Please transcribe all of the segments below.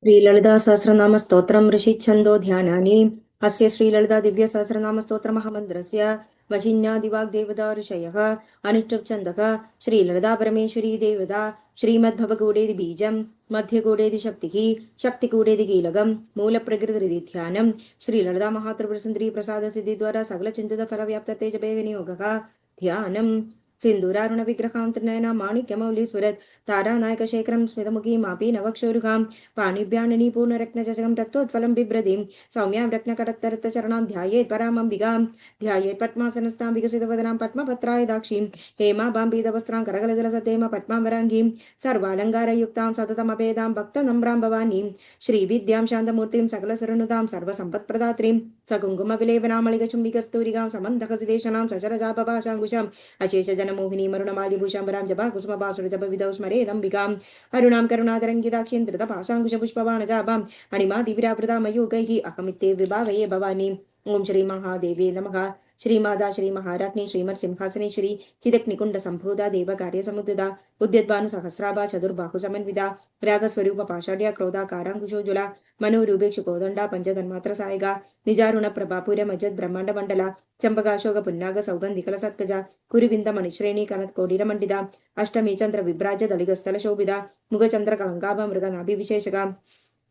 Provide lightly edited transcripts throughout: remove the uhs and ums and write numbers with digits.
श्रीललिता सहस्रनाम स्तोत्रम ऋषि छंदो ध्यानानि अस्य श्रीललिता दिव्य सहस्रनाम स्तोत्र महामंत्रस्य वशिन्यादिवाग्देवता ऋषयः अनुष्टुप् छन्दः श्रीललिता परमेश्वरी देवता श्रीमद्भवगूढेति बीजं मध्यगूढेति शक्तिः शक्तिगूढेति कीलकं मूलप्रकृतिरिति ध्यानं श्रीललिता महात्रिपुरसुन्दरी प्रसाद सिद्धि द्वारा सकल चिंतित फल व्याप्तते जपे विनियोगः ध्यानम् सिन्दूरारुण विग्रहां त्रिनयना माणिक्यमौलीस्फुरत् तारानायकशेखरं स्मितमुखीमापि नवक्षोरुहां पाणिभ्याननी पूर्णरत्नचषकं रक्तोत्फलं बिभ्रतीं सौम्यां रत्नकटत्तरत्तचरणां ध्यायेत् परामम्बिकां ध्यायेत् पद्मासनस्तां विकसितवदनां पद्मपत्राय दाक्षीं हेमाभां पीतवस्त्रां करकलदलसतेम पद्मावराङ्गीं सर्वालङ्कारयुक्तां सततमभेदां भक्तनम्रां भवानीं श्रीविद्यां शान्तमूर्तिं सकलसुरनुतां सर्वसम्पत्प्रदात्रीं सकुङ्कुमविलेपनामलिकचुम्बिकस्तूरिकां समन्तकसिदेशनां सचरजापभाषाङ्कुशाम् अशेषजनमोहिनी मरुणमाल्यभूषाम्बरां जपाकुसुमपासुरजपविधौ स्मरेदम्बिकाम् अरुणां करुणातरङ्गिताख्यं धृतपाशाङ्कुशपुष्पबाणजाभां अणिमादिविरावृता मयूगैः अहमित्ते विभावये भवानीम्। ओं श्री महादेवी नमः। श्रीमाता श्री महाराज्ञी श्रीमत्सिंहासनेश्वरी चिदग्निकुंड संभूता देव कार्य समुद्धा उद्यद्भानु सहस्राभा चतुर्बाहु समन्विता रागस्वरूप पाषाढ़ क्रोधाकारांकुशोज्वला मनोरूपेक्षु कोदंडा पंचतन्मात्र सायगा निजारुण प्रभापुर मज्जद ब्रह्मांड मंडला चंपकाशोक पुन्नाग सौगंधिकल सत्कजा कुरुविंद मणिश्रेणी कनत कोडिर मंडिता अष्टमी चंद्र विभ्राज दलिगस्थल शोभिता मुखचंद्र कलंकाभ मृग नाभिविशेषका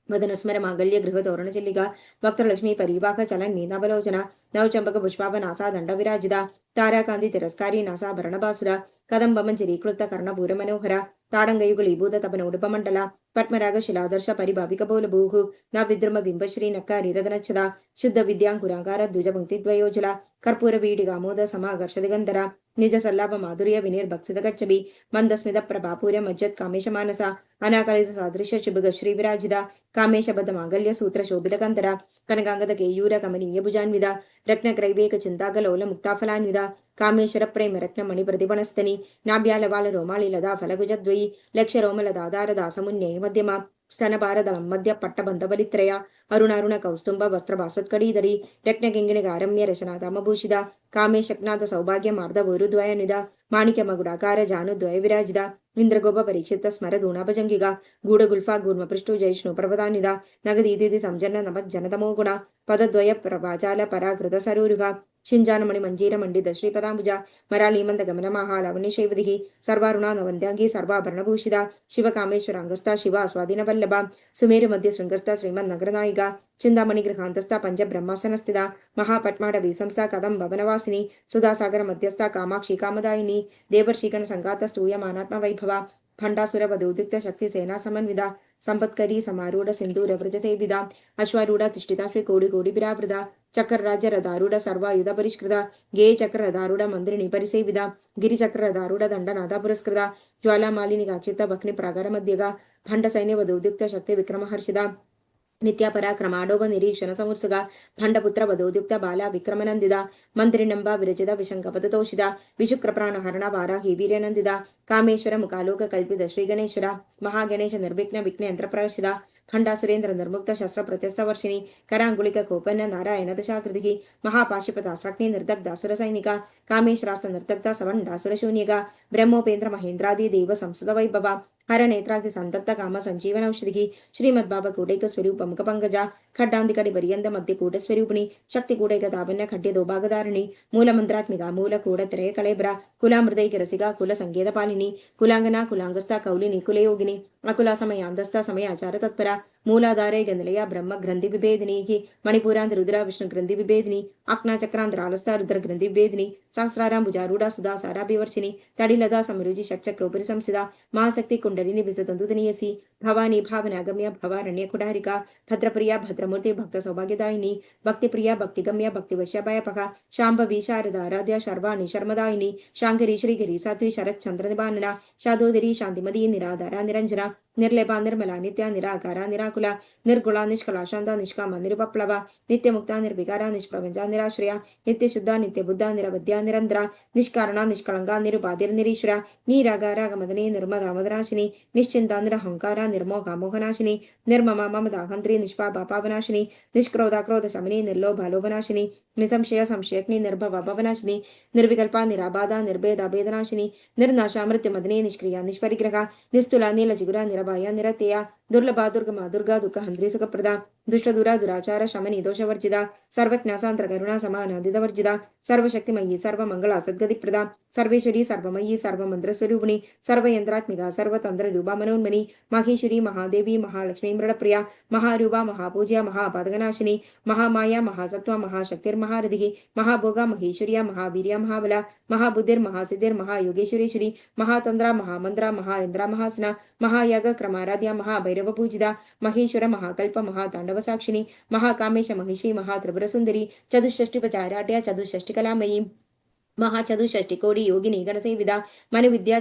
वदनस्मर मांगल्य गृह तोरण चिल्लिका वक्त्रलक्ष्मी परिवाह चलन नीनाबलोचना नवचंपक पुष्पाभनासा दंड विराजिता ताराकांति तिरस्कारी नासाभरण बासुरा कदम्बमंजरीकृत कर्णपूर मनोहर ताडंगयुगलीभूत तपन उडुपमंडल पद्मराग शिलादर्श परिभाविक बोलभूः न विद्रुम बिंबश्री नक्कारी रदनच्छदा शुद्ध विद्यांकुराकार द्विजपंक्तिद्वयोजुला कर्पूर वीडिगामोद समाकर्ष दिगंधरा निज सल्लाभ माधुर्य विनिर्भक्षित गच्छबि मंदस्मित प्रभापूर मज्जत कामेश मानसा अनाकलित सादृश्य शुभग श्री विराजिता कामेश बद्ध मांगल्य सूत्र शोभित कंदरा कनकांगद केयूर कमनीय भुजान्वित रत्नक्रैवेक चिंतागलोल मुक्ताफलान्वित कामेश्वर प्रेम रत्न मणि प्रतिपणस्तनि नाभ्यालवाल रोमाली लदा फलगुजद्वयी लक्ष रोमलदाधार दासमुन्यय मध्यमा स्तनभारदलं मध्य पट्टबंधबलित्रया अरुणारुण कौस्तुंभ वस्त्र भास्वत्कड़ीधरी रत्नकिङ्गिणिकारम्य रशनाधामभूषिता कामेशक्नाथ सौभाग्य मार्दवोरुद्वयनिदा माणिक्य मगुडाकार जानुद्वय विराजिता इंद्रगोप परीक्षित स्मर दूणाभजंगिगा गूढ़गुल्फा गूर्म पृष्ठु जयिष्णु प्रभदानिदा नगदीदि संजन नमक जनतमो गुण पदद्वय प्रभाजाल पराकृत सरूरुगा शिंजानमणि मंजीर मंडित श्रीपदांबुजा मरालीमंद गमन महालवनि शैवदिः सर्वारुणा नवंद्यांगी सर्वाभरणभूषिता शिवकामेश्वरांगस्था शिवा स्वाधीन वल्लभा सुमेरु मध्य शृंगस्था श्रीमन्नगरनायिका चिंतामणि गृहांतस्था पंच ब्रह्मासनस्थिता महापट्माडवी संस्था कदम भवनवासिनी सुधासागर मध्यस्था कामाक्षी कामदायिनी देवर्षिगण संघात स्तूयमानात्म वैभवा भंडासुर वधोदिक्त शक्ति सेना समन्विता संपत्करी समारूढ़ सिंधूर व्रज सेविदा अश्वारूढ़ तिष्ठिता श्री कोडि कोडि विरावृता चक्र राज्य रदारूढ़ सर्वायुध परिष्कृता गेय चक्र रदारूढ़ मंत्रिणी परिसेविदा गिरिचक्र रदारूढ़ दंडनाथ पुरस्कृता ज्वालामालिनी काक्षिप्त भक्नि प्रागर मध्यगा भंड सैन्य वधोदिक्त शक्ति विक्रम हर्षिदा नित्या पराक्रमाडोभ निरीक्षण समुत्सुका भंडपुत्र वधोद्युक्त बाला विक्रमनंदिदा मंत्रिनंबा विरचिता विशंकपदतोषिता विशुक्रप्राण हरण वाराही वीर्यनंदिदा कामेश्वर मुखालोक कल्पित श्री गणेश्वर महागणेश निर्विघ्न विघ्न यंत्र प्रशिदा खंडा सुरेंद्र निर्मुक्त शस्त्र प्रत्यस्थ वर्षिणी करांगुलिक कोपन्न नारायण दशाकृति महापाशिपतास्रग्नि निर्दग्धासुर सैनिका कामेश्वरास्त्र निर्दग्धा सवंडासुर शून्यका ब्रह्मोपेन्द्र महेंद्रादि देव संसद वैभवा हर नेत्राग्नि संतप्त काम संजीवन औषधि श्रीमद्बाबा कूटैक स्वरूप मुख पंकजा खड्डांतिकड़ि पर्यंत मध्य कूट स्वरूपिणी शक्ति कूटैक तावन्य खड्डे दोभागधारिणी मूल मंत्रात्मिका मूल कूट त्रय कलेब्रा कुलामृदैक रसिका कुल संकेत पालिनी कुलांगना कुलांगस्था कौलिनी कुलयोगिनी अकुला समयांधस्था समय आचार तत्परा मूलाधारे गंधलया ब्रह्म ग्रंथि विभेदिनी मणिपुरांत रुद्रा विष्णु ग्रंथि विभेदिनी अक्ना चक्रांध्रालस्था रुद्र ग्रंथि विभेदिनी सहस्राराम भुजारूढ़ा सुधा साराभिवर्षिनी तडिलदा समरुचि षट्चक्रोपरि संसिदा महाशक्ति कुंडलिनी विसतंतुतनीयसी भवानी भावनागम्य भवारण्य कुडारिका भद्रप्रिया भद्रमूर्ति भक्त सौभाग्यदायिनी भक्तिप्रिया भक्तिगम्य भक्तिवश्यभयपका शांभवी शारदा आराध्या शर्वाणी शर्मदायिनी शांकरी श्रीगिरी साध्वी शरत चंद्र निबानना शादोदरी शांतिमती निराधारा निरंजना निर्लेपा निर्मला नित्या निराकारा निराकुला निर्गुणा निष्कला शांता निष्कामा निरुपप्लवा नित्य मुक्ता निर्विकारा निष्प्रपंचा निराश्रया नित्य शुद्धा नित्य बुद्धा निरवध्या निरंतरा निष्कारणा निष्कलंका निरुपाधिर निरीश्वरा नीरागारागमदने निर्मदा मदनाशिनी निश्चिंता निरहंकारा निर्मोहा मोहनाशिनी निर्ममा ममदाहंत्री निष्पापा पावनाशिनी निष्क्रोधा क्रोध शमिनी निर्लोभा लोभनाशिनी निसंशय संशयग्नि निर्भवा भवनाशिनी निर्विकल्पा निराबाधा निर्भेदा भेदनाशिनी निर्नाशा मृत्युमदने निष्क्रिया निष्परिग्रहा निस्तुला नीलजिगुरा निरभाया निरतेया ದುರ್ಲಭ ದುರ್ಗಮ ದುರ್ಗಾ ದುಃಖ ಹಂದ್ರಿ ಸುಖಪ್ರದ ದುಷ್ಟ ದುರ ದುರಾಚಾರ ಶಮನಿ ದೋಷವರ್ಜಿತ ಸರ್ವಜ್ಞಾಸಾಂತರ ಕರುಣಾ ಸಮಾನ ದಿದವರ್ಜಿತ ಸರ್ವಶಕ್ತಿಮಯಿ ಸರ್ವಮಂಗಳ ಸದ್ಗತಿಪ್ರದ ಸರ್ವೇಶ್ವರಿ ಸರ್ವಮಯಿ ಸರ್ವಮಂತ್ರ ಸ್ವರೂಪಿಣಿ ಸರ್ವಯಂತ್ರಾತ್ಮಿಕ ಸರ್ವತಂತ್ರ ರೂಪ ಮನೋನ್ಮನಿ ಮಹೇಶ್ವರಿ ಮಹಾದೇವಿ ಮಹಾಲಕ್ಷ್ಮೀ ಮೃಡಪ್ರಿಯ ಮಹಾರೂಪ ಮಹಾಪೂಜ್ಯ ಮಹಾಪಾದಕನಾಶಿನಿ ಮಹಾಮಾಯ ಮಹಾಸತ್ವ ಮಹಾಶಕ್ತಿರ್ಮಹಾರಥಿ ಮಹಾಭೋಗ ಮಹೇಶ್ವರ್ಯ ಮಹಾವೀರ್ಯ ಮಹಾಬಲ ಮಹಾಬುದ್ಧಿರ್ ಮಹಾಸಿದ್ಧಿರ್ ಮಹಾಯೋಗೇಶ್ವರೇಶ್ವರಿ ಮಹಾತಂತ್ರ ಮಹಾಮಂತ್ರ ಮಹಾಯಂದ್ರ ಮಹಾಸನ ಮಹಾಯಾಗ ಕ್ರಮಾರಾಧ್ಯ ಮಹಾಭೈರವ ಪೂಜಿತ ಮಹೇಶ್ವರ ಮಹಾಕಲ್ಪ ಮಹಾತಾಂಡವ ಸಾಕ್ಷಿಣಿ ಮಹಾಕಾಮೇಶ ಮಹಿಷಿ ಮಹಾತ್ರಿಪುರ ಸುಂದರಿ ಚತುಷ್ಷಷ್ಟಿಪಚಾರಾಢ್ಯ ಚತುಷ್ಷಷ್ಟಿ ಕಲಾಮಯಿ ಮಹಾಚತುಷ್ಷಷ್ಟಿ ಕೋಡಿ ಯೋಗಿನಿ ಗಣಸೇವಿದ ಮನು ವಿದ್ಯಾ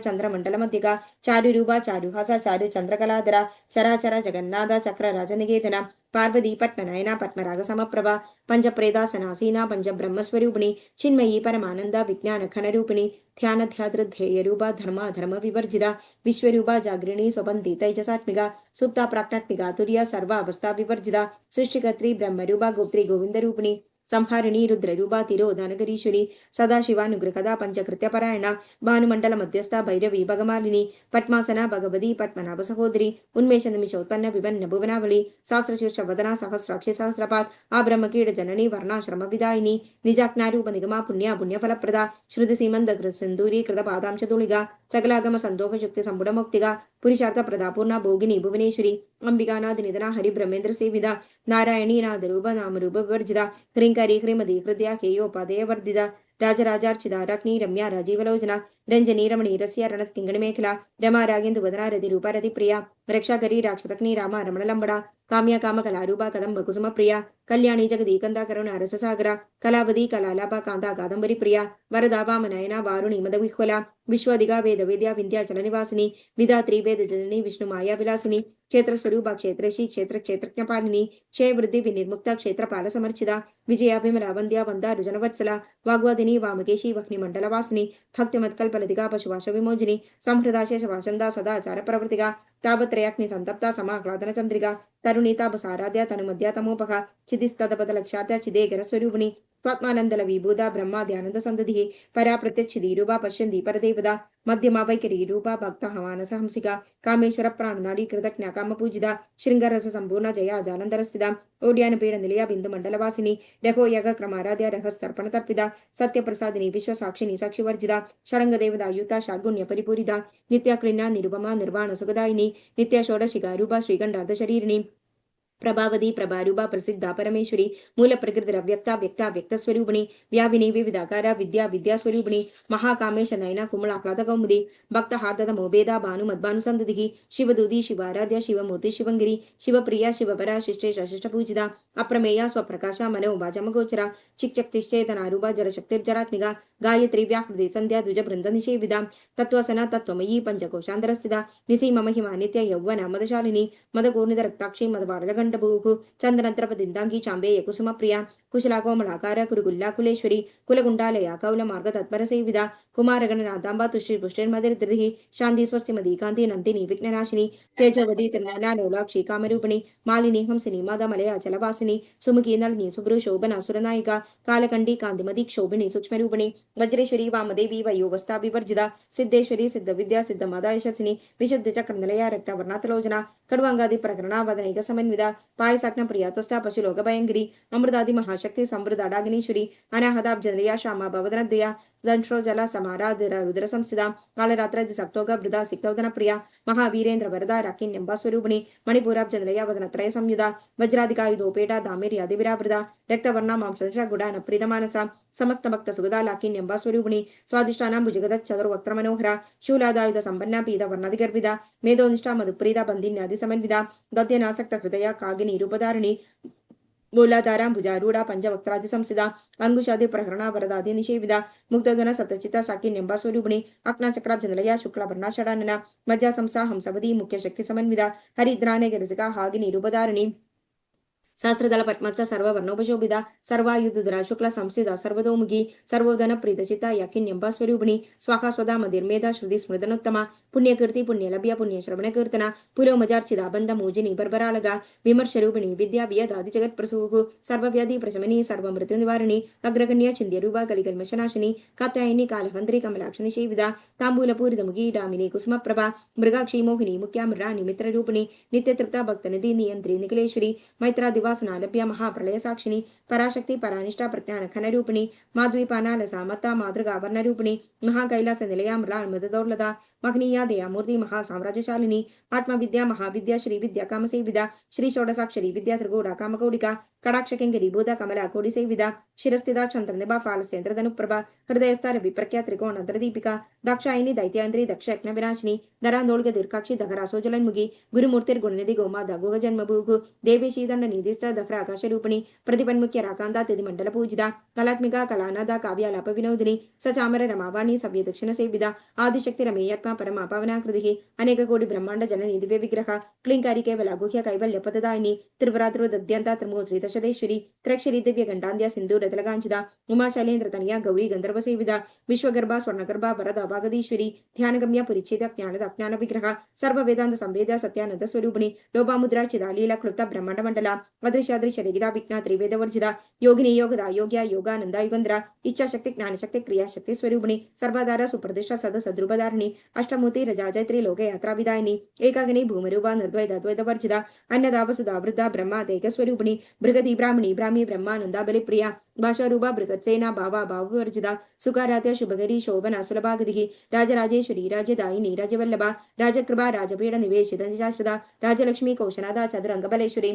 ಚಂದ್ರ ಮಂಡಲ ಮಧ್ಯಗ ಚಾರುರೂಪ ಚಾರುಹಾಸ ಚಾರು ಚಂದ್ರಕಲಾಧರ ಚರಾಚರ ಜಗನ್ನಾಥ ಚಕ್ರ ರಾಜನಿಕೇತನ ಪಾರ್ವತಿ ಪದ್ಮನಯನ ಪದ್ಮರಾಗ ಸಮಪ್ರಭ ಪಂಚಪ್ರೇದಾಸನಾಸೀನಾ ಪಂಚಬ್ರಹ್ಮಸ್ವರೂಪಿಣಿ ಚಿನ್ಮಯಿ ಪರಮಾನಂದ ವಿಜ್ಞಾನ ಖನರೂಪಿಣಿ ಧ್ಯಾನಧ್ಯಾತೃಧ್ಯೇಯ ರೂಪ ಧರ್ಮ ವಿವರ್ಜಿತ ವಿಶ್ವರೂಪ ಜಾಗೃಣಿ ಸ್ವಪಂತಿ ತೈಜಸಾತ್ಮಿಕ ಸುಪ್ತ ಪ್ರಾಜ್ಞಾತ್ಮಿಕ ತುರ್ಯ ಸರ್ವ ಅವಸ್ಥಾ ವಿವರ್ಜಿತ ಸೃಷ್ಟಿಕರ್ತ್ರಿ ಬ್ರಹ್ಮರೂಪ ಗೋಪ್ತ್ರಿ ಗೋವಿಂದರೂಪಿಣಿ ಸಂಹಾರಿಣಿ ರುದ್ರರೂಪ ತಿರೋಧಾನಗರೀಶ್ವರಿ ಸದಾಶಿವಾನುಗ್ರಹದ ಪಂಚಕೃತ್ಯಪರಾಯಣ ಭಾನುಮಂಡಲ ಮಧ್ಯಸ್ಥ ಭೈರವಿ ಭಗಮಾಲಿನಿ ಪದ್ಮಾಸನ ಭಗವತಿ ಪದ್ಮನಾಭ ಸಹೋದರಿ ಉನ್ಮೇಷ ನಿಮಿಷೋತ್ಪನ್ನ ವಿಭನ್ನ ಭುವನಾವಳಿ ಸಹಸ್ರಶೀರ್ಷ ವದನ ಸಹಸ್ರಾಕ್ಷಿ ಸಹಸ್ರಪಾತ್ ಆ ಬ್ರಹ್ಮಕೀಡ ಜನನಿ ವರ್ಣಾಶ್ರಮ ವಿದಾಯಿನಿ ನಿಜಾಜ್ಞಾರೂಪ ನಿಗಮ ಪುಣ್ಯಫಲಪ್ರದ ಶ್ರುತಿ ಸೀಮಂದ ಸಿಂಧೂರಿ ಕೃತ ಪಾದಾಂಶ ತುಳಿಗ ಸಕಲಾಗಮ ಸಂದೋಹ ಶಕ್ತಿ ಸಂಬುಡ ಮುಕ್ತಿಗ ಪುರುಷಾರ್ಥ ಪ್ರದಾಪೂರ್ಣ ಭೋಗಿನಿ ಭುವನೇಶ್ವರಿ ಅಂಬಿಕಾನಾಥ ನಿಧನ ಹರಿ ಬ್ರಹ್ಮೇಂದ್ರ ಸೇವಿದ ನಾರಾಯಣಿ ನಾದ ರೂಪ ನಾಮರೂಪ ವಿವರ್ಜಿತ ಹ್ರೀಂಕಾರಿ ಹ್ರೀಮದಿ ಹೃದಯ ಹೇಯೋಪಾದೇಯ ವರ್ಧಿತ ರಾಜರಾಜಾರ್ಚಿತ ರಗ್ನಿ ರಮ್ಯ ರಾಜೀವಲೋಚನ ರಂಜನಿ ರಮಣಿ ರಸ್ಯ ರಣತ್ ಕಿಂಗಣಿ ಮೇಖಲಾ ರಮಾ ರಾಗೇಂದು ವದನ ರತಿ ರೂಪ ರತಿ ಪ್ರಿಯ ರಕ್ಷಾಕರಿ ರಾಕ್ಷಸಗ್ನಿ ರಾಮ ರಮಣಲಂಬಡ ಕಾಮ್ಯ ಕಾಮ ಕಲಾರೂಪ ಕದಂಬ ಕುಸುಮ ಪ್ರಿಯ ಕಲ್ಯಾಣಿ ಜಗದಿ ಕಂದ ಕರುಣ ರಸಸಾಗರ ಕಲಾವತಿ ಕಲಾಲಾಪ ಕಾಂತ ಕಾದಂಬರಿ ಪ್ರಿಯ ವರದ ವಾಮನಯನ ವಾರುಣಿ ಮದವಿಹ್ವಲ ವಿಶ್ವದಿಗ ವೇದ ವೇದ್ಯ ವಿಂಧ್ಯಾಚಲ ನಿವಾಸಿನಿ ವಿಧಾತ್ರಿ ವೇದ ಜನನಿ ವಿಷ್ಣು ಮಾಯಾ ವಿಲಾಸಿನಿ ಕ್ಷೇತ್ರ ಸ್ವರೂಪ ಕ್ಷೇತ್ರಶಿ ಕ್ಷೇತ್ರಜ್ಞ ಪಾಲಿನಿ ಕ್ಷಯ ವೃದ್ಧಿ ವಿನಿರ್ಮುಕ್ತ ಕ್ಷೇತ್ರಪಾಲ ಸಮರ್ಚಿತ ವಿಜಯ ವಿಮಲ ವಂದ್ಯ ವಂದಾರು ಜನವತ್ಸಲ ವಾಗ್ವಾದಿನಿ ವಾಮಕೇಶಿ ವಹ್ನಿ ಮಂಡಲ ವಾಸಿನಿ ಭಕ್ತಿ ಮತ್ಕಲ್ಪಲತಿಕಾ ಪಶುವಾಶ ವಿಮೋಜಿನಿ ಸಂಹೃದಾಶೇಷ ವಾಸಂದ ಸದಾಚಾರ ಪ್ರವೃತ್ತಿಗ ತಾಪತ್ರಯಾಗ್ನಿ ಸಂತಪ್ತ ಸಮಾಹ್ಲಾದನ ಚಂದ್ರಿಕಾ ತರುಣೀತಾಪಸಾರಾಧ್ಯ ತನುಮಧ್ಯ ತಮೋಪಹ ಚಿದಿಸ್ತದಪದ ಲಕ್ಷಾರ್ಥ ಚಿದೇಗರ ಸ್ವರೂಪಿಣಿ ಸ್ವಾತ್ಮಾನಂದಲ ವಿಭೂತ ಬ್ರಹ್ಮಾದ್ಯಾನಂದ ಸಂದಧಿ ಪರಾ ಪ್ರತ್ಯಕ್ಷಿದಿ ರೂಪ ಪಶ್ಯಂದಿ ಪರದೇವದ ಮಧ್ಯಮ ವೈಖರಿ ರೂಪ ಭಕ್ತ ಹಮಾನಸ ಹಂಸಿಕ ಕಾಮೇಶ್ವರ ಪ್ರಾಣನಾಡಿ ಕೃತಜ್ಞ ಕಾಮ ಪೂಜಿತ ಶೃಂಗರಸ ಸಂಪೂರ್ಣ ಜಯ ಅಜಾನಂದರ ಸ್ಥಿತ ಓಡ್ಯಾನ ಪೀಡ ನಿಲಯ ಬಿಂದು ಮಂಡಲವಾಸಿನಿ ರಘೋ ಯಗ ಕ್ರಮಾರಾಧ್ಯ ರಹಸ್ತರ್ಪಣ ತರ್ಪಿದ ಸತ್ಯ ಪ್ರಸಾದಿನಿ ವಿಶ್ವ ಸಾಕ್ಷಿನಿ ಸಾಕ್ಷಿವರ್ಜಿತ ಷಡಂಗ ದೇವದ ಆಯುತ ಷಾಡ್ಗುಣ್ಯ ಪರಿಪೂರಿತ ನಿತ್ಯ ಕ್ಲಿನ್ನ ನಿರುಪಮ ನಿರ್ವಾಣ ಸುಖದಾಯಿನಿ ನಿತ್ಯ ಷೋಡಶಿಗ ರೂಪ ಶ್ರೀಗಂಡಾರ್ಧ ಶರೀರಿಣಿ ಪ್ರಭಾವತಿ ಪ್ರಭಾರೂಪ ಪ್ರಸಿದ್ಧ ಪರಮೇಶ್ವರಿ ಮೂಲ ಪ್ರಕೃತಿ ವ್ಯಕ್ತ ಸ್ವರೂಪಿಣಿ ವ್ಯಾಪಿನಿ ವಿವಿಧಾಕಾರ ವಿದ್ಯಾ ಸ್ವರೂಪಿಣಿ ಮಹಾಕಾಮೇಶ ನಯನ ಕುಮಳಾಹ್ಲಾದ ಕೌಮುದಿ ಭಕ್ತ ಹಾರ್ದದ ಮೋಬೇದ ಭಾನು ಮದ್ಭಾನು ಸಂದದಿಗಿ ಶಿವದೂದಿ ಶಿವಾರಾಧ್ಯ ಶಿವಮೂರ್ತಿ ಶಿವಂಗಿರಿ ಶಿವಪ್ರಿಯ ಶಿವಪರ ಶಿಷ್ಟ ಪೂಜಿತ ಅಪ್ರಮೇಯ ಸ್ವಪ್ರಕಾಶ ಮನೋಭಾಜಮಗೋಚರ ಚಿಕ್ಚಕ್ತಿಶ್ಚೇತನಾರೂಪ ಜಡಶಕ್ತಿರ್ಜರಾತ್ಮಿಕ ಗಾಯತ್ರಿ ವ್ಯಾಕೃತಿ ಸಂಧ್ಯಾ ದ್ವಿಜ ಬೃಂದ ನಿಷೇವಿದ ತತ್ವಸನ ತತ್ವಮಯೀ ಪಂಚಕೋಶಾಂತರ ಸ್ಥಿತ ನಿಸೀಮ ಮಹಿಮಾ ನಿತ್ಯ ಯೌವನ ಮದಶಾಲಿನಿ ಮದಕೋರ್ಣಿತ ರಕ್ತಾಕ್ಷಿ ಮದವಾರಲ ಗಂಡಭೂಹು ಚಂದನಂತ್ರಪದಿಂದಾಂಗಿ ಚಾಂಬೇಯ ಕುಸುಮ ಪ್ರಿಯ ಕುಶಲ ಕೋಮಲಾಕಾರ ಕುರುಗುಲ್ಲ ಕುಲೇಶ್ವರಿ ಕುಲಗುಂಡಾಲಯ ಕೌಲ ಮಾರ್ಗ ತತ್ಪರ ಸೇವಿದ ಕುಮಾರಗಣನಾಥಾಂಬ ತುಷ್ಟಿ ಪುಷ್ಟಿರ್ಮದಿರ್ಧಿ ಶಾಂತಿ ಸ್ವಸ್ತಿ ಮದಿ ಕಾಂತಿ ನಂದಿನಿ ವಿಘ್ನನಾಶಿನಿ ತೇಜೋವದಿ ತ್ರಿನಯನಾಲೋಲಾಕ್ಷಿ ಕಾಮರೂಪಿಣಿ ಮಾಲಿನಿ ಹಂಸಿನಿ ಮದ ಮಲಯ ಚಲವಾಸಿನಿ ಸುಮುಖಿ ನಳಿನಿ ಸುಬ್ರು ಶೋಭನ ಸುರನಾಯಿಕ ಕಾಲಕಂಡಿ ಕಾಂತಿಮದಿ ಕ್ಷೋಭಿಣಿ ಸೂಕ್ಷ್ಮರೂಪಿಣಿ ವಜ್ರೇಶ್ವರಿ ವಾಮದೇವಿ ವಯೋವಸ್ತಾ ವಿವರ್ಜಿತ ಸಿದ್ದೇಶ್ವರಿ ಸಿದ್ಧ ವಿದ್ಯಾ ಸಿದ್ಧ ಮದ ಯಶಸ್ವಿನಿ ವಿಶುದ್ಧ ಚಕ್ರ ನಿಲಯ ರಕ್ತ ವರ್ಣಾತಲೋಚನ ಕಡುವಂಗಾದಿ ಪ್ರಕರಣ ವದನೈಕ ಸಮನ್ವಿತ ಪಾಯಸಾಗ್ನ ಪ್ರಿಯ ತ್ವಸ್ತಾ ಪಶುಲೋಕ ಭಯಂಗಿರಿ ಅಮೃತಾದಿ ಮಹಾಶಕ್ತಿ ಸಮೃದ್ಧ ಅಡಾಗಿನೀಶ್ವರಿ ಅನಾಹದಾಬ್ಜನಯ ಶ್ಯಾಮ ಭವದನದ್ವಯ ದಂಶ್ರೋಜಲ ಸಮಾರಾಧಿರ ರುದ್ರ ಸಂಸ್ಥಿತ ಕಾಲರಾತ್ರ ಸಕ್ತೋಗ ಬೃದ ಸಿಕ್ತೌದನ ಪ್ರಿಯ ಮಹಾವೀರೇಂದ್ರ ವರದ ರಾಕಿನ್ಯಂಬ ಸ್ವರೂಪಿಣಿ ಮಣಿಪುರಾಬ್ಜನಯ ವದನತ್ರಯ ಸಂಯುಧ ವಜ್ರಾಧಿಕಾಯುಧೋಪೇಟ ಧಾಮಿರ್ಯಾದಿ ವಿರಾವೃತ ರಕ್ತವರ್ಣ ಮಾಂಸ ಗುಡ ನಪ್ರೀತ ಮಾನಸ ಸಮಸ್ತ ಭಕ್ತ ಸುಗದ ಲಾಕಿನ್ಯಂಬ ಸ್ವರೂಪಿಣಿ ಸ್ವಾದಿಷ್ಟಾನ ಭುಜಗದ ಚತುರ್ವಕ್ರ ಮನೋಹರ ಶೂಲಾದಾಯುಧ ಸಂಪನ್ನ ಪೀದ ವರ್ಣಾದಿಗರ್ಭಿದ ಮೇಧೋನಿಷ್ಠ ಮಧುಪ್ರೀತ ಬಂಧಿನ್ಯಾದಿ ಸಮನ್ವಿತ ಗದ್ಯನಾಸಕ್ತ ಹೃದಯ ಕಾಗಿನಿ ರೂಪಧಾರಿಣಿ ಮೂಲಾಧಾರಾಂಬುಜಾರೂಢ ಪಂಚವಕ್ರಾದಿ ಸಂಸ್ಥಿತ ಅಂಗುಶಾದಿ ಪ್ರಕರಣ ವರದಾದಿ ನಿಷೇವಿದ ಮುಕ್ತಧ್ವನ ಸತಚಿತ ಸಾಕಿನ್ಯಂಬ ಸ್ವರೂಪಿಣಿ ಅಕ್ನಾಚಕ್ರಾಬ್ಜನಲಯ ಶುಕ್ಲ ವರ್ಣಾಷಡಾನನ ಮಜ್ಜಾ ಸಂಸ್ಥಾ ಹಂಸವದಿ ಮುಖ್ಯ ಶಕ್ತಿ ಸಮನ್ವಿತ ಹರಿದ್ರಾನೆ ಗೆರಸಿಕ ಹಾಗಿನಿ ರೂಪಧಾರಿಣಿ सहस्रदल पद्मस्थ सर्ववर्णोपशोभिता सर्वायुधुधरा शुक्ल संस्थिता सर्वतोमुखी सर्वोदन प्रीतचिता याकिन्यंबा स्वरूपिणी स्वाहा स्वदा मधिर्मेधा श्रुति स्मृतनोत्तमा पुण्यकीर्ति पुण्यलभ्य पुण्यश्रवण कीर्तना पुलोमजार्चिता बंध मोजिनी बर्बरालगा विमर्शरूपिणी विद्या वियदादि जगत प्रसूहु सर्वव्याधि प्रशमनी सर्वमृत्यु निवारिणी अग्रगण्य चिंद्यरूपा कलिकल्मशनाशिनी कात्यायनी कालहंत्री कमलाक्षि सेविदा तांबूलपूरितमुखी डामिनी कुसुमप्रभा मृगाक्षी मोहिनी मुख्यामृराणी मित्ररूपिणी नित्यतृप्ता भक्तनिधि नियंत्री निखिलेश्वरी मैत्रा दिवासना लभ्य महाप्रलय साक्षिणी पराशक्ति परानिष्ठा प्रज्ञान खनरूपिणी माध्वीपानालसा मत्ता मातृगा वर्णरूपिणी महाकैलास निलया मृला मृदौर्लता मग्नीया दयामूर्ति महासाम्राज्यशालिनी आत्मविद्या महाविद्या श्री विद्या कामसेविदा श्री षोडसाक्षरी विद्या त्रिगोड़ा कामकोडिका कटाक्षकिंकरी भूता कमला कोडि सेविदा शिरस्थिता चंद्रनिभा फालसेन्द्रधनुप्रभा हृदयस्था विप्रख्या त्रिकोण दीपिका दाक्षायिनी दैत्यांद्री दक्ष यज्ञ विनाशिनी दरांदोळ्ग दीर्घाक्षी दघरासो जलन्मुखी गुरुमूर्तिर्गुणनिधि गोमादा गुह जन्मभूगु देवेशीदंड निधिस्थ दफ्र आकाशरूपिणी प्रतिपन्मुख्य राकांता तिथिमंडल पूजिता कलात्मिका कलानादा काव्यालाप विनोदिनी सचामर रमावाणी सव्य दक्षिण सेविदा आदिशक्ति रमेयत्मा परमा पावनाकृति अनेक कोटि ब्रह्मांड जननी दिव्य विग्रह क्लिंकारी केवल गुह्य कैवल्य पददायिनी त्रिपुरात्रुदद्यंता त्रिमूर्ति दशदेश्वरी त्रक्षरी दिव्य गंडांध्या सिंधूर रतलगांचिता उमा शैलेन्द्र तनया गौरी गंधर्व सेविदा विश्वगर्भा स्वर्णगर्भा वरदा वागदीश्वरी ध्यानगम्य परिच्छेद ज्ञानद अज्ञान विग्रह सर्व वेदांत संवेद सत्यानंद स्वरूपिणी लोभामुद्रा चिदा लीला क्लुप्त ब्रह्मांड मंडल अदृश्यादृश्य रगिता विज्ञा त्रिवेद वर्जिता योगिनी योगदा योग्या योगानंद युगंद्र इच्छाशक्ति ज्ञानशक्ति क्रियाशक्ति स्वरूपिणी सर्वाधार सुप्रतिष्ठा सद सद्रूपधारिणी अष्टमूर्ति रजाजयत्री लोक यात्रा विदायिनी एकाग्नि भूमरूपा निर्द्वैत द्वैत वर्जिता अन्नदा वसुधा वृद्धा ब्रह्मा तेज स्वरूपिणी भृगति ब्राह्मणी ब्राह्मी ब्रह्मानंदा बलिप्रिया भाषारूपा बृहत्सेना भावा भाववर्जिता सुखाराध्य शुभगरी शोभना सुलभागति राजराजेश्वरी राजदायिनी राजवल्लभा राजकृपा राजपीठ निवेशित निशाश्रिता राजलक्ष्मी कौशनादा चतुरंगबलेश्वरी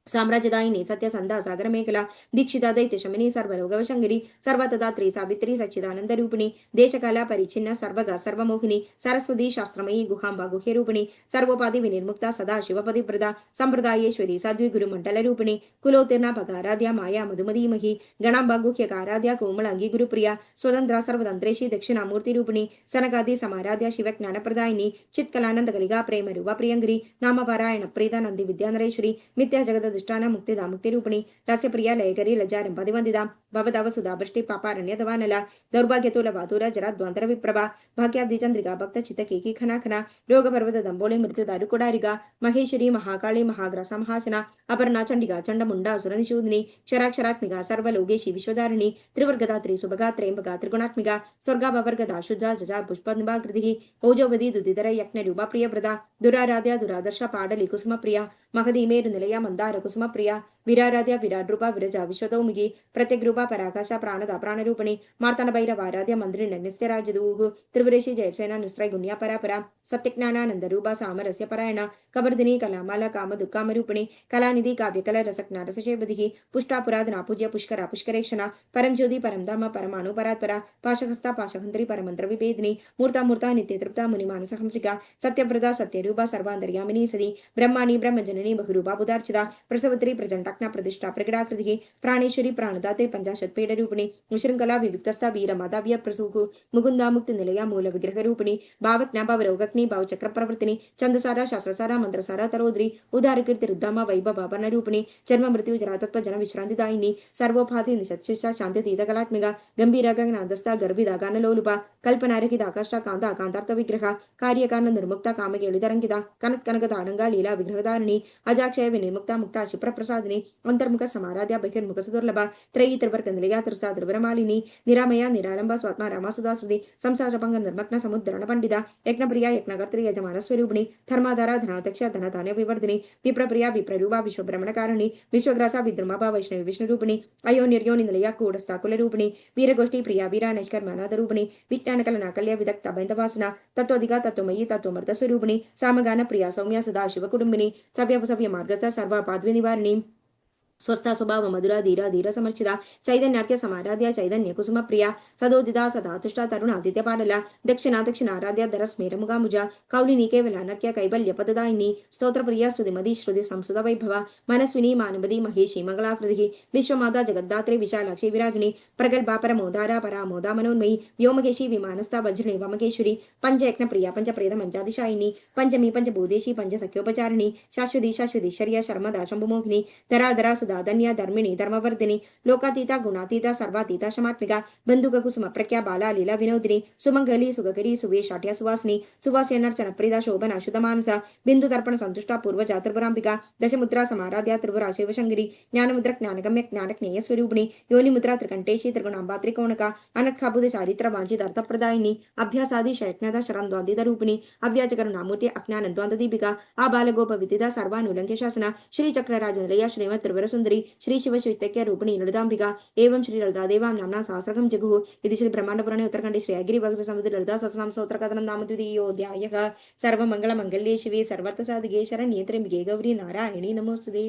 साम्राज्यदायिनी सत्यसंधा सागर मेखला दीक्षिता दैत्य शमिनी सर्वलोकवशंकरी सर्वतदात्री सावित्री सच्चिदानंद रूपिणी देशकाला परिचिन्न सर्वगा सर्वमोहिनी सरस्वती शास्त्रमयी गुहांबा गुह्यरूपिणी सर्वोपाधि विनिर्मुक्ता सदा शिवपति प्रदा संप्रदायेश्वरी साध्वी गुरुमंडल रूपिणी कुलोत्तीर्णा भगाराध्या माया मधुमदीमही गणांबा गुह्यकाराध्या कोमलांगी गुरुप्रिया स्वतंत्रा सर्वतंत्रेशी दक्षिणामूर्ति रूपिणी सनकादि समाराध्या शिवज्ञान प्रदायिनी चित्कलानंद कलिगा प्रेम रूपा प्रियंगरी नामपारायण प्रीता नंदी विद्यानरेश्वरी मिथ्या जगत दिष्टान मुक्तिदा मुक्तिरूपिणी रसप्रिया लयकरी लजारं पदिवंदिता भवदव सुधा वृष्टि पापारण्यतवानला दौर्भाग्यतुल वातुर जराद्वांतर विप्रभा भाग्याब्धि चंद्रिका भक्त चित केकी खना खना रोग पर्वत दंबोले मृत्यु दारुकुडारिका महेश्वरी महाकाली महाग्रसा महासना अपर्णा चंडिका चंडमुंडा सुरनिशूदिनी क्षराक्षरात्मिका सर्वलोकेशी विश्वधारिणी त्रिवर्गदात्री सुभगा त्र्यंबका त्रिगुणात्मिका स्वर्गापवर्गदा शुजा जजा पुष्पनिभाकृति ओजोवधि दुधिधर यज्ञरूपा प्रियव्रता दुराराध्या दुरादर्श पाडली कुसुम प्रिया महदी मेरु निलय मंदार कुसुम प्रिया विराराध्या विराट रूपा विरजा विश्वतौमुखी प्रत्येक रूपा पराकाश प्राणदा प्राणरूपिणी मार्तन भैरवाराध्य मंत्री नित्यराजदूः त्रिपुरेशी जयसेना निस्त्रय गुण्या परापरा सत्यज्ञानानंद रूपा सामरस्य परायण कबर्दिनी कलामाला काम दुःखामरूपिणी कलानिधि काव्यकल रसज्ञा रसचेबधि पुष्टा पुराधना पूज्य पुष्करा पुष्करेक्षणा परम ज्योति परम धाम परमाणु परात्परा पाशहस्ता पाशहंत्री परमंत्र विभेदिनी मूर्ता मूर्ता नित्य तृप्ता मुनिमानस हंसिका सत्यप्रदा सत्यरूपा सर्वांतर्यामिनी सदी ब्रह्माणी ब्रह्मजननी बहुरूपा बुधार्चिता प्रसवत्री प्रजंटाज्ञा प्रतिष्ठा प्रगडाकृति प्राणेश्वरी प्राणदात्री पंचाशत्पीठ रूपिणी विशृंखला विविक्तस्था वीरमाता व्यप्रसूः मुकुंदा मुक्ति निलया मूल विग्रह रूपिणी भावज्ञा भावरोगग्नि भावचक्र प्रवर्तिनी चंदसारा शास्त्रसारा मंत्रसारा तरोद्री उदार कीर्ति रुद्धामा वैभवाभरण रूपिणी जन्म मृत्यु जरातत्व जन विश्रांतिदायिनी सर्वोपाधि निशशिष्टा शांति तीत कलात्मिका गंभीर गगनादस्था गर्भिदा गानलोलुपा कल्पनारहित आकाष्ठा कांता कांतार्थ विग्रह कार्यकान निर्मुक्ता कामकेलितरंकिता कनक कनक ताडंगा लीला विग्रहधारिणी अजाक्षय विनिर्मुक्ता मुक्ता क्षिप्र प्रसादिनी अंतर्मुख समाराध्या बहिर्मुख सुदुर्लभ त्रयी त्रिवर्ग निलया त्रिस्ता त्रिवरमालिनी निरामया निरालंबा स्वात्मा रामा सुदास्वती संसारपंग निर्मग्न समुद्रण पंडिता यज्ञप्रिया यज्ञकर्त्री यजमान स्वरूपिणी धर्माधारा धनाध्यक्ष धनधान्य विवर्धिनी विप्रप्रिया विप्ररूपा विश्वभ्रमणकारिणी विश्वग्रासा विद्रुमाभा वैष्णवी विष्णुरूपिणी अयो निर्योनि निलया कूढस्था कुलरूपिणी वीरगोष्ठी प्रिया वीरा नैष्कर्मानाद रूपिणी विज्ञान कलनाकल्य विदक्ता बैंधवासना तत्वधिका तत्वमयी तत्वमर्थ स्वरूपिणी सामगान प्रिया सौम्या सदा शिव कुटुंबिनी सव्य सव्य मार्गस्थ सर्व पाद्वी निवारिणी స్వస్థ స్వభావ మధుర ధీర ధీర సమర్చిత చైతన్యార్క్య సమారాధ్య చైతన్య కుసుమ ప్రియ సదోదిత సదాతుష్ట తరుణ ఆదిత్య పాడల దక్షిణ దక్షిణ ఆరాధ్య ధర స్మేరముగా ముజ కౌలిని కేవల నర్క్య కైబల్య పదదాయిని స్తోత్ర ప్రియ శ్రుతి మది శ్రుతి సంసుత వైభవ మనస్విని మానవది మహేషి మంగళాకృతి విశ్వమాత జగద్దాత్రి విశాలాక్షి విరాగిణి ప్రగల్భా పరమోదార పరామోదా మనోన్మయి వ్యోమకేశి విమానస్థ వజ్రిణి వమకేశ్వరి పంచయజ్ఞ ప్రియ పంచప్రేద మంచాదిశాయిని పంచమి పంచభూదేశి పంచసఖ్యోపచారిణి శాశ్వతి శాశ్వతీశ్వర్య శర్మదా శంభుమోహిని ధరాధరా ధన్య ధర్మిణి ధర్మవర్ధిని లోకాతీత గుణాతీత సర్వాతీత శమాత్మిక బంధుక కుసుమ ప్రఖ్యా బాలా లీలా వినోదిని సుమంగళి సుగకరి సువేషాట్య సువాసిని సువాస్యనర్చన ప్రీత శోభన శుధమానస బిందు తర్పణ సంతుష్ట పూర్వజా త్రిపురాంబిక దశముద్ర సమారాధ్య త్రిపుర శివశంగిరి జ్ఞానముద్ర జ్ఞానగమ్య జ్ఞానజ్ఞేయ స్వరూపిణి యోనిముద్ర త్రికంఠేశి త్రిగుణాంబా త్రికోణక అనఖ్యాబుధ చారిత్ర వాంఛితార్థప్రదాయిని అభ్యాసాది శయజ్ఞద శరంద్వాదిత రూపిణి అవ్యాజకరు నామూర్తి అజ్ఞానద్వాంత దీపిక ఆ బాలగోప విదిత సర్వానులంక్య శాసన శ్రీచక్రరాజనిలయ శ్రీమత్ త్రిపుర సుందరి श्री शिव शिवत्यक्य रूपिणी ललितांबिका एवं श्री ललिता देवां नाम्ना सहस्रकं जगुः इति श्री ब्रह्मांडपुराणे उत्तरखंडे श्री अगिरिभगत समुद्र ललिता सहस्रनाम स्तोत्र कथनं नाम द्वितीयोऽध्यायः सर्वमंगलमंगल्ये शिवे सर्वार्थसाधिके शरण्ये त्र्यंबके गौरी नारायणी नमोस्तुते।